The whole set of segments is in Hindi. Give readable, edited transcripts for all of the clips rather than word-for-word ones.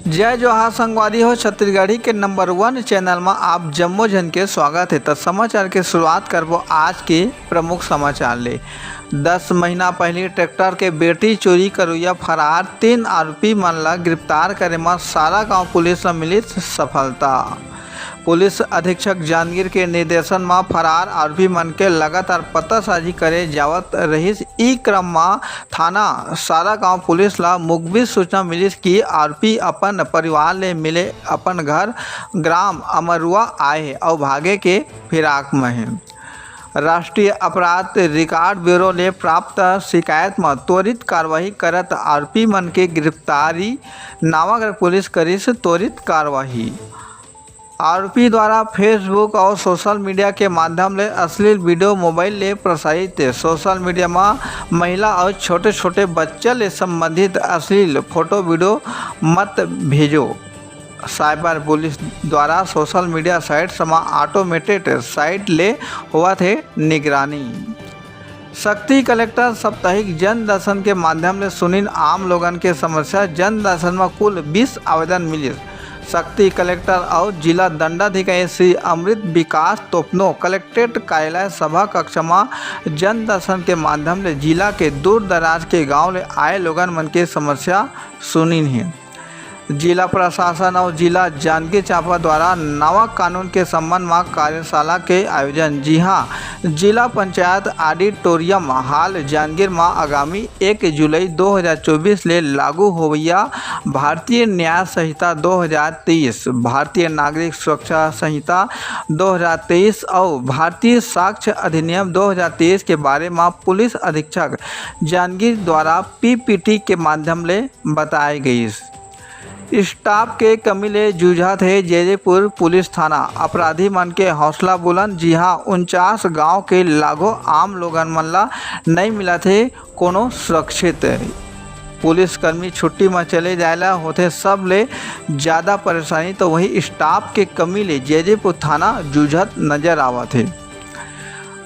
जय जोहार संगवारी हो। छत्तीसगढ़ी के नंबर 1 चैनल में आप जम्मो जन के स्वागत है। तो समाचार के शुरुआत करबो आज के प्रमुख समाचार ले। 10 महीना पहले ट्रैक्टर के बेटी चोरी करुया फरार 3 आरोपी मन ला गिरफ्तार करे में सारा गांव पुलिस ला मिली सफलता। पुलिस अधीक्षक जांजगीर के निर्देशन में फरार आरोपी मन के लगातार पतासाजी करे जावत रहिस। ई क्रम में थाना सारा गांव पुलिस ला मुखबिर सूचना मिलिस कि आरोपी अपन परिवार ले मिले अपन घर ग्राम अमरुआ आए और भागे के फिराक में है। राष्ट्रीय अपराध रिकॉर्ड ब्यूरो ने प्राप्त शिकायत में त्वरित कार्रवाई करत आरोपी मन के गिरफ्तारी नवागढ़ पुलिस करिस त्वरित कार्रवाई। आरोपी द्वारा फेसबुक और सोशल मीडिया के माध्यम से अश्लील वीडियो मोबाइल ले प्रसारित सोशल मीडिया में महिला और छोटे छोटे बच्चे ले संबंधित अश्लील फोटो वीडियो मत भेजो। साइबर पुलिस द्वारा सोशल मीडिया साइट समा ऑटोमेटेड साइट ले हुआ थे निगरानी। शक्ति कलेक्टर साप्ताहिक जन दर्शन के माध्यम से सुनी आम लोगन के समस्या। जन दर्शन में कुल 20 आवेदन मिले। शक्ति कलेक्टर और जिला दंडाधिकारी श्री अमृत विकास तोपनो कलेक्ट्रेट कार्यालय सभा कक्ष में जन दर्शन के माध्यम से जिला के दूर दराज के गांव ले आए लोगन मन के समस्या सुनी है। जिला प्रशासन और जिला जांजगीर चांपा द्वारा नवा कानून के संबंध में कार्यशाला के आयोजन। जी हां, जिला पंचायत ऑडिटोरियम हाल जांजगीर में आगामी 1 जुलाई 2024 ले लागू होवैया भारतीय न्याय संहिता 2023, भारतीय नागरिक सुरक्षा संहिता 2023 और भारतीय साक्ष्य अधिनियम 2023 के बारे में पुलिस अधीक्षक जांजगीर द्वारा पीपीटी के माध्यम से बताई गई। स्टाफ के कमी ले जूझा थे जयदेपुर पुलिस थाना। अपराधी मन के हौसला बुलंद। जी हाँ, 49 गांव के लागो आम लोगन मन ला नहीं मिला थे कोनो सुरक्षित। पुलिसकर्मी छुट्टी में चले जाएला होते सब ले ज़्यादा परेशानी तो वही स्टाफ के कमी ले जयदेपुर थाना जूझत नजर आवत है।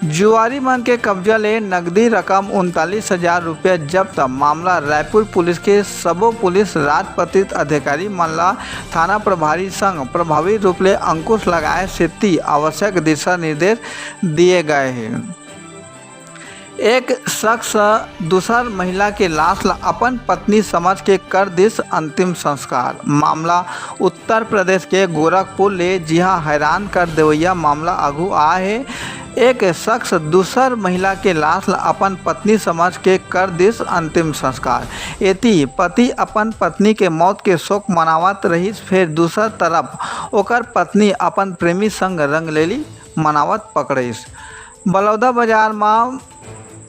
जुआरी मन के कब्जा ले नकदी रकम 39,000 रुपया जब्त। मामला रायपुर पुलिस के सबो पुलिस राजपत्रित अधिकारी मन ला थाना प्रभारी संग प्रभावी रूप ले अंकुश लगाए सेती आवश्यक दिशा निर्देश दिए गए हैं। एक शख्स दूसर महिला के लाश ला अपन पत्नी समझ के कर दिस अंतिम संस्कार। मामला उत्तर प्रदेश के गोरखपुर ले जी हाँ हैरान कर देवैया मामला आगू आ है। एक शख्स दूसर महिला के लाश ला अपन पत्नी समझ के कर दिस अंतिम संस्कार। एती पति अपन पत्नी के मौत के शोक मनावत रहीस, फिर दूसर तरफ ओकर पत्नी अपन प्रेमी संग रंग लेली मनावत पकड़िस। बलौदा बाजार में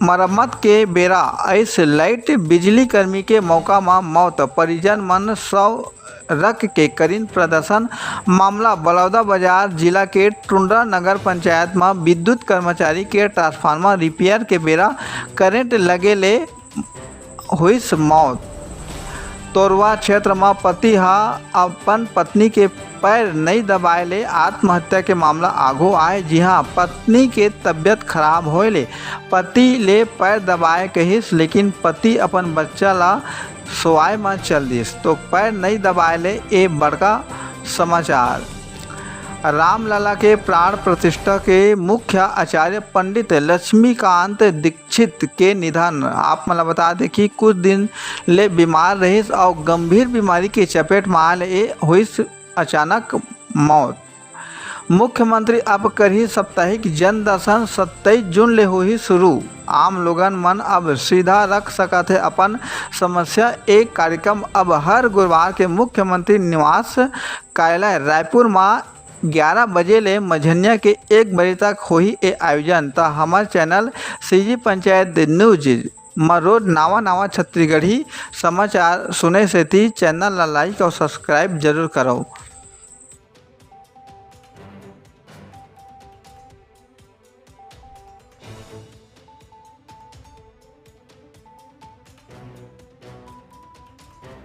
मरम्मत के बेरा ऐसे लाइट बिजली कर्मी के मौका में मौत। परिजन मन 100 रख के करीन प्रदर्शन। मामला बलौदा बाजार जिला के टुंडा नगर पंचायत में विद्युत कर्मचारी के ट्रांसफार्मर रिपेयर के बेरा करंट लगे ले हुईस मौत। तोरवा क्षेत्र में पति अपन पत्नी के पैर नहीं दबाए ले आत्महत्या के मामला आगो आए। जी हाँ, पत्नी के तबियत खराब होए ले पति ले पैर दबाए कहिस, लेकिन पति अपन बच्चा ला सोआए में चल दिस तो पैर नहीं दबाए ले। ए बड़का समाचार। रामलला के प्राण प्रतिष्ठा के मुख्य आचार्य पंडित लक्ष्मीकांत दीक्षित के निधन। आप मतलब बता दें कि कुछ दिन ले बीमार रहिस और गंभीर बीमारी की चपेट में आए हुई अचानक मौत। मुख्यमंत्री अब करही साप्ताहिक जन दर्शन 27 जून ले हुई शुरू। आम लोगन मन अब सीधा रख सकत है अपन समस्या। एक कार्यक्रम अब हर गुरुवार के मुख्यमंत्री निवास कार्यालय रायपुर में 11 बजे ले मझनिया के 1 बजे तक होही ए आयोजन। तो हमारे चैनल सीजी पंचायत न्यूज में रोज नवा छत्तीसगढ़ी समाचार सुने से थी। चैनल ला लाइक और सब्सक्राइब जरूर करो।